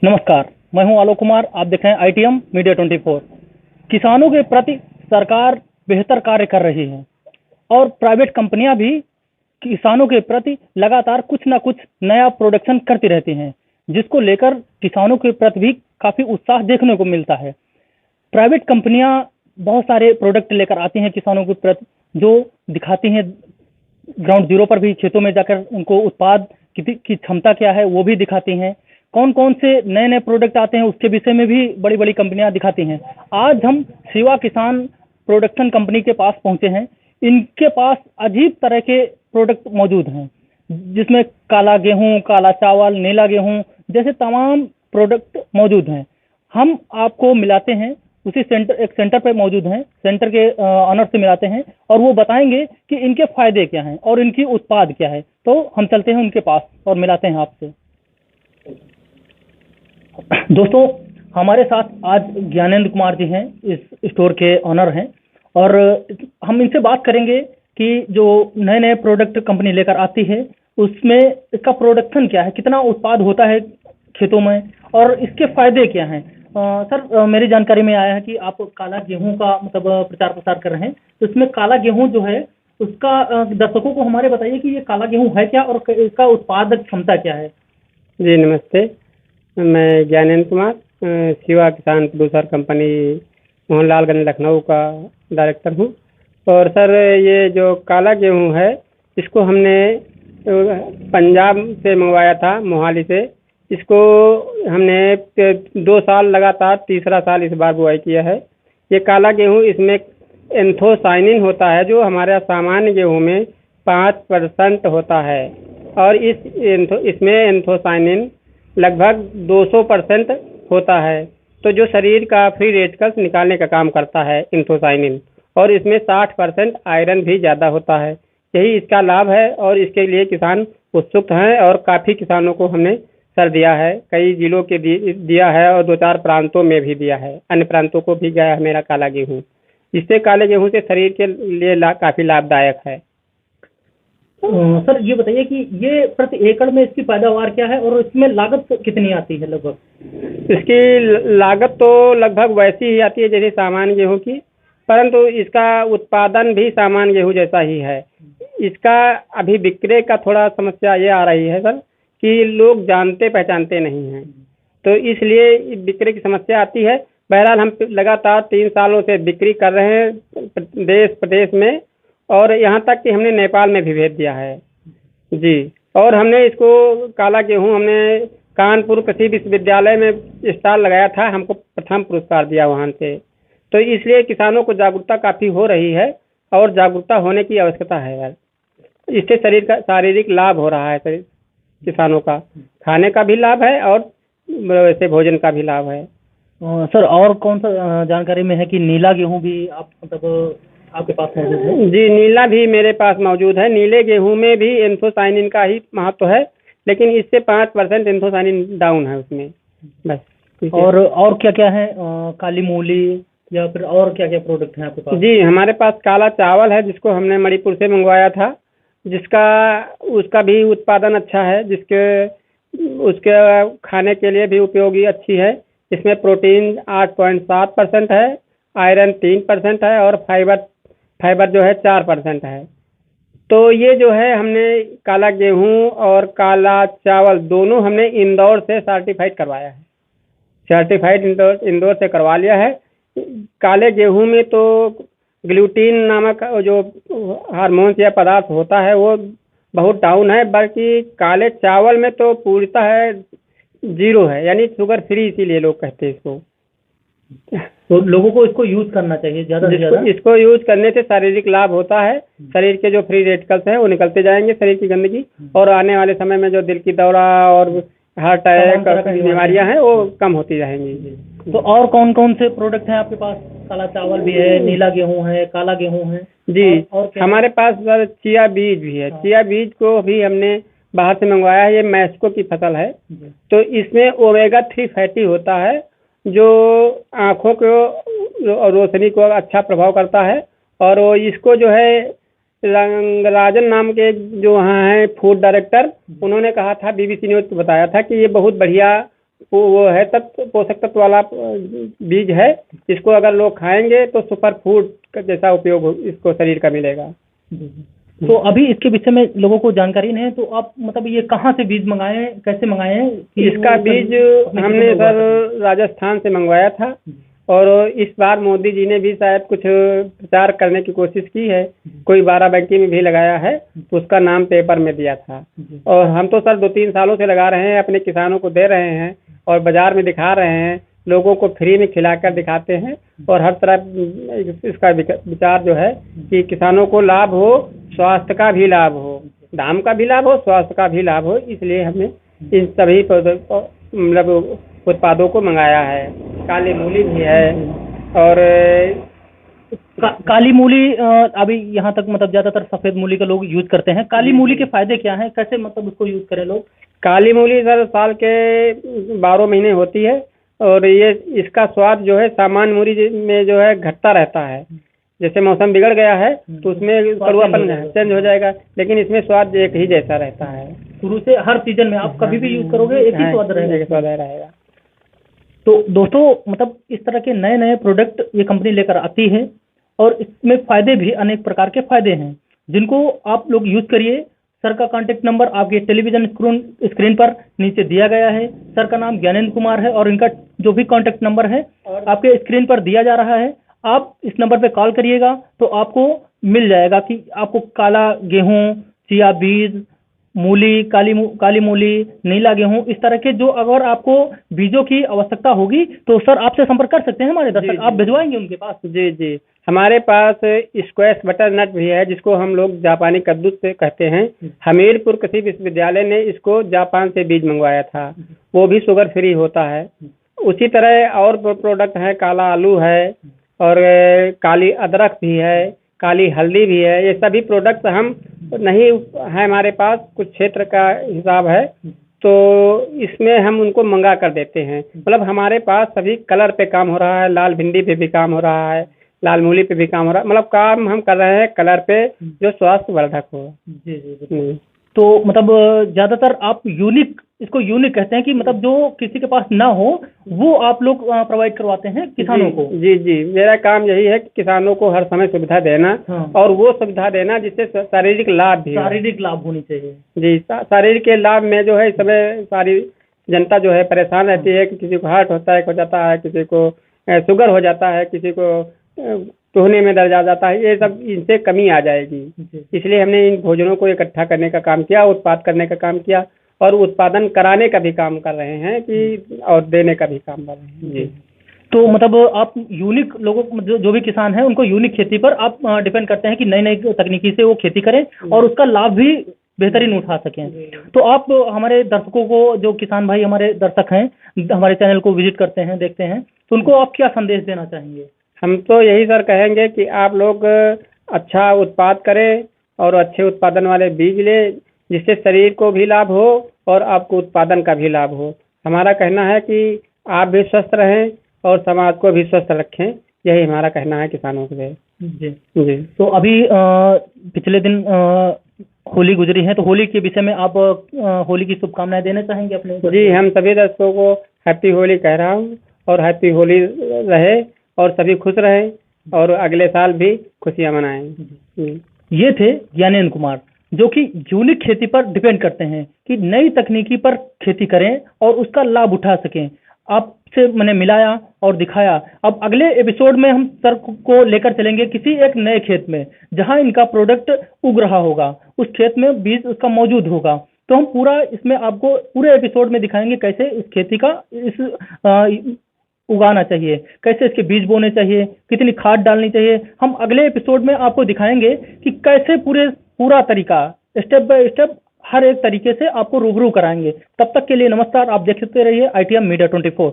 नमस्कार, मैं हूं आलोक कुमार। आप देख रहे हैं आईटीएम मीडिया 24। किसानों के प्रति सरकार बेहतर कार्य कर रही है और प्राइवेट कंपनियां भी किसानों के प्रति लगातार कुछ ना कुछ नया प्रोडक्शन करती रहती हैं, जिसको लेकर किसानों के प्रति भी काफी उत्साह देखने को मिलता है। प्राइवेट कंपनियां बहुत सारे प्रोडक्ट लेकर आती हैं किसानों के प्रति, जो दिखाती हैं ग्राउंड जीरो पर भी, खेतों में जाकर उनको उत्पाद की क्षमता क्या है वो भी दिखाती हैं। कौन कौन से नए नए प्रोडक्ट आते हैं उसके विषय में भी बड़ी बड़ी कंपनियां दिखाती हैं। आज हम शिवा किसान प्रोडक्शन कंपनी के पास पहुंचे हैं। इनके पास अजीब तरह के प्रोडक्ट मौजूद हैं, जिसमें काला गेहूं, काला चावल, नीला गेहूं जैसे तमाम प्रोडक्ट मौजूद हैं। हम आपको मिलाते हैं, उसी एक सेंटर पे मौजूद हैं, सेंटर के ऑनर से मिलाते हैं और वो बताएंगे कि इनके फायदे क्या हैं और इनकी उत्पाद क्या है। तो हम चलते हैं उनके पास और मिलाते हैं आपसे। दोस्तों, हमारे साथ आज ज्ञानेंद्र कुमार जी हैं, इस स्टोर के ऑनर हैं और हम इनसे बात करेंगे कि जो नए नए प्रोडक्ट कंपनी लेकर आती है उसमें इसका प्रोडक्शन क्या है, कितना उत्पाद होता है खेतों में और इसके फायदे क्या हैं। सर, मेरी जानकारी में आया है कि आप काला गेहूं का मतलब प्रचार प्रसार कर रहे हैं, तो इसमें काला गेहूं जो है उसका दर्शकों को हमारे बताइए कि ये काला गेहूं है क्या और इसका उत्पादक क्षमता क्या है। जी नमस्ते, मैं ज्ञानेंद्र कुमार, शिवा किसान प्रोड्यूसर कंपनी मोहनलालगंज लखनऊ का डायरेक्टर हूँ। और सर, ये जो काला गेहूँ है इसको हमने पंजाब से मंगवाया था, मोहाली से। इसको हमने 2 साल लगातार, तीसरा साल इस बार बुआई किया है। ये काला गेहूँ, इसमें एंथोसाइनिन होता है जो हमारे सामान्य गेहूँ में 5% होता है और इसमें एंथोसाइनिन लगभग 200% होता है। तो जो शरीर का फ्री रेडिकल्स निकालने का काम करता है एंथोसाइनिन, और इसमें 60% आयरन भी ज़्यादा होता है। यही इसका लाभ है और इसके लिए किसान उत्सुक हैं और काफ़ी किसानों को हमने सर दिया है, कई जिलों के दिया है और 2-4 प्रांतों में भी दिया है, अन्य प्रांतों को भी गया है मेरा काला गेहूँ। इससे काले गेहूँ से शरीर के लिए काफ़ी लाभदायक है। सर, ये बताइए कि ये प्रति एकड़ में इसकी पैदावार क्या है और इसमें लागत कितनी आती है लगभग। इसकी लागत तो लगभग वैसी ही आती है जैसे सामान्य गेहूं की, परंतु इसका उत्पादन भी सामान्य गेहूं जैसा ही है। इसका अभी बिक्री का थोड़ा समस्या ये आ रही है सर कि लोग जानते पहचानते नहीं हैं, तो इसलिए बिक्री की समस्या आती है। बहरहाल हम लगातार 3 सालों से बिक्री कर रहे हैं देश प्रदेश में, और यहाँ तक कि हमने नेपाल में भी भेज दिया है जी। और हमने इसको काला गेहूँ हमने कानपुर कृषि विश्वविद्यालय में स्टॉल लगाया था, हमको प्रथम पुरस्कार दिया वहाँ से। तो इसलिए किसानों को जागरूकता काफ़ी हो रही है और जागरूकता होने की आवश्यकता है यार। इससे शरीर का शारीरिक लाभ हो रहा है, शरीर किसानों का खाने का भी लाभ है और वैसे भोजन का भी लाभ है। सर, और कौन सा जानकारी में है कि नीला गेहूं भी आप मतलब आपके पास मौजूद है। जी, नीला भी मेरे पास मौजूद है। नीले गेहूं में भी एंथोसाइनिन का ही महत्व है, लेकिन इससे 5% एंथोसाइनिन डाउन है उसमें बस। और क्या क्या है, काली मूली या फिर और क्या क्या प्रोडक्ट हैं आपके पास। जी, हमारे पास काला चावल है जिसको हमने मणिपुर से मंगवाया था, उसका भी उत्पादन अच्छा है, उसके खाने के लिए भी उपयोगी अच्छी है। इसमें प्रोटीन 8.7% है, आयरन 3% है और फाइबर जो है 4% है। तो ये जो है हमने काला गेहूं और काला चावल दोनों हमने इंदौर से सर्टिफाइड करवाया है, सर्टिफाइड इंदौर से करवा लिया है। काले गेहूं में तो ग्लूटीन नामक जो हार्मोन्स या पदार्थ होता है वो बहुत डाउन है, बल्कि काले चावल में तो पूर्णतः है 0 है, यानी शुगर फ्री, इसीलिए लोग कहते हैं इसको। तो लोगों को इसको यूज करना चाहिए ज़्यादा से ज़्यादा। इसको यूज करने से शारीरिक लाभ होता है, शरीर के जो फ्री रेडिकल्स हैं वो निकलते जाएंगे, शरीर की गंदगी, और आने वाले समय में जो दिल की दौरा और हार्ट अटैक बीमारियां हैं वो कम होती रहेंगी। तो और कौन कौन से प्रोडक्ट हैं आपके पास। काला चावल भी है, नीला गेहूं है, काला गेहूं है जी। और हमारे पास सर चिया बीज भी है। चिया बीज को भी हमने बाहर से मंगवाया है, ये मैक्सिको की फसल है। तो इसमें ओमेगा 3 फैटी होता है जो आँखों को रोशनी को अच्छा प्रभाव करता है। और वो इसको जो है राजन नाम के जो वहाँ हैं फूड डायरेक्टर, उन्होंने कहा था, BBC न्यूज़ को बताया था कि ये बहुत बढ़िया वो है तत्व, पोषक तत्व वाला बीज है। इसको अगर लोग खाएंगे तो सुपर फूड का जैसा उपयोग इसको शरीर का मिलेगा। तो अभी इसके विषय में लोगों को जानकारी नहीं है, तो आप मतलब ये कहाँ से बीज मंगाए हैं, कैसे मंगाए हैं कि इसका वो बीज अपने खेतों हमने में उगा सर सकें? राजस्थान से मंगवाया था, और इस बार मोदी जी ने भी शायद कुछ प्रचार करने की कोशिश की है, कोई बाराबंकी में भी लगाया है, तो उसका नाम पेपर में दिया था। और हम तो सर 2-3 सालों से लगा रहे हैं, अपने किसानों को दे रहे हैं और बाजार में दिखा रहे हैं, लोगों को फ्री में खिलाकर दिखाते हैं, और हर तरह इसका विचार जो है कि किसानों को लाभ हो, स्वास्थ्य का भी लाभ हो, दाम का भी लाभ हो, स्वास्थ्य का भी लाभ हो, इसलिए हमने इन सभी मतलब उत्पादों को मंगाया है। काली मूली भी है, और काली मूली अभी यहाँ तक मतलब ज्यादातर सफेद मूली का लोग यूज करते हैं। काली मूली के फायदे क्या हैं, कैसे मतलब उसको यूज करें लोग? काली मूली सर साल के 12 महीने होती है, और ये इसका स्वाद जो है सामान्य मूली में जो है घटता रहता है। जैसे मौसम बिगड़ गया है तो उसमें कड़वापन चेंज हो जाएगा, लेकिन इसमें स्वाद एक ही जैसा रहता है। शुरू से हर सीजन में आप कभी भी यूज करोगे एक ही स्वाद रहेगा। एक ही स्वाद रहेगा। तो दोस्तों मतलब इस तरह के नए नए प्रोडक्ट ये कंपनी लेकर आती है, और इसमें फायदे भी अनेक प्रकार के फायदे हैं जिनको आप लोग यूज करिए। सर का कांटेक्ट नंबर आपके टेलीविजन स्क्रीन पर नीचे दिया गया है। सर का नाम ज्ञानेंद्र कुमार है, और इनका जो भी कांटेक्ट नंबर है आपके स्क्रीन पर दिया जा रहा है। आप इस नंबर पे कॉल करिएगा तो आपको मिल जाएगा कि आपको काला गेहूं, चिया बीज, मूली, काली मूली, नीला गेहूं, इस तरह के जो अगर आपको बीजों की आवश्यकता होगी तो सर आपसे संपर्क कर सकते हैं हमारे दर्शक। आप भिजवाएंगे उनके पास? जी जी, हमारे पास स्क्वैश बटर नट भी है, जिसको हम लोग जापानी कद्दू से कहते हैं। हमीरपुर कृषि विश्वविद्यालय ने इसको जापान से बीज मंगवाया था, वो भी शुगर फ्री होता है। उसी तरह और प्रोडक्ट है, काला आलू है, और काली अदरक भी है, काली हल्दी भी है। ये सभी प्रोडक्ट हम नहीं है हमारे पास, कुछ क्षेत्र का हिसाब है, तो इसमें हम उनको मंगा कर देते हैं। मतलब हमारे पास सभी कलर पे काम हो रहा है, लाल भिंडी पे भी काम हो रहा है, लाल मूली पे भी काम हो रहा है। मतलब काम हम कर रहे हैं कलर पे जो स्वास्थ्य वर्धक हो। जी जी। तो मतलब ज्यादातर आप इसको यूनिक कहते हैं कि मतलब जो किसी के पास ना हो वो आप लोग प्रोवाइड करवाते हैं किसानों को? जी जी, मेरा काम यही है कि किसानों को हर समय सुविधा देना। हाँ। और वो सुविधा देना जिससे शारीरिक लाभ भी हो। शारीरिक लाभ होनी चाहिए। जी, शारीरिक के लाभ में जो है इस समय सारी जनता जो है परेशान रहती है कि किसी को हार्ट अटैक हो जाता है, किसी को शुगर हो जाता है, किसी को टूहने में दर्द आ जाता है। ये सब इनसे कमी आ जाएगी, इसलिए हमने इन भोजनों को इकट्ठा करने का काम किया, उत्पाद करने का काम किया, और उत्पादन कराने का भी काम कर रहे हैं कि और देने का भी काम कर रहे हैं। जी, तो मतलब आप यूनिक लोगों को जो भी किसान हैं उनको यूनिक खेती पर आप डिपेंड करते हैं कि नई नई तकनीकी से वो खेती करें और उसका लाभ भी बेहतरीन उठा सकें। तो आप हमारे दर्शकों को, जो किसान भाई हमारे दर्शक हैं, हमारे चैनल को विजिट करते हैं, देखते हैं, तो उनको आप क्या संदेश देना चाहेंगे? हम तो यही सर कहेंगे कि आप लोग अच्छा उत्पाद करें और अच्छे उत्पादन वाले बीज लें, जिससे शरीर को भी लाभ हो और आपको उत्पादन का भी लाभ हो। हमारा कहना है कि आप भी स्वस्थ रहें और समाज को भी स्वस्थ रखें, यही हमारा कहना है किसानों के लिए। जी जी, तो अभी पिछले दिन होली गुजरी है, तो होली के विषय में आप होली की शुभकामनाएं देना चाहेंगे अपने? जी, हम सभी दर्शकों को हैप्पी होली कह रहा हूँ, और हैप्पी होली रहे और सभी खुश रहें और अगले साल भी खुशियाँ मनाएं। ये थे ज्ञानेंद्र कुमार, जो कि यूनिक खेती पर डिपेंड करते हैं कि नई तकनीकी पर खेती करें और उसका लाभ उठा सकें। आपसे मैंने मिलाया और दिखाया। अब अगले एपिसोड में हम सर को लेकर चलेंगे किसी एक नए खेत में जहां इनका प्रोडक्ट उग रहा होगा, उस खेत में बीज उसका मौजूद होगा। तो हम पूरा इसमें आपको पूरे एपिसोड में दिखाएंगे कैसे इस खेती का उगाना चाहिए, कैसे इसके बीज बोने चाहिए, कितनी खाद डालनी चाहिए। हम अगले एपिसोड में आपको दिखाएंगे कि कैसे पूरा तरीका स्टेप बाय स्टेप हर एक तरीके से आपको रूबरू कराएंगे। तब तक के लिए नमस्कार। आप देखते रहिए ITM मीडिया 24।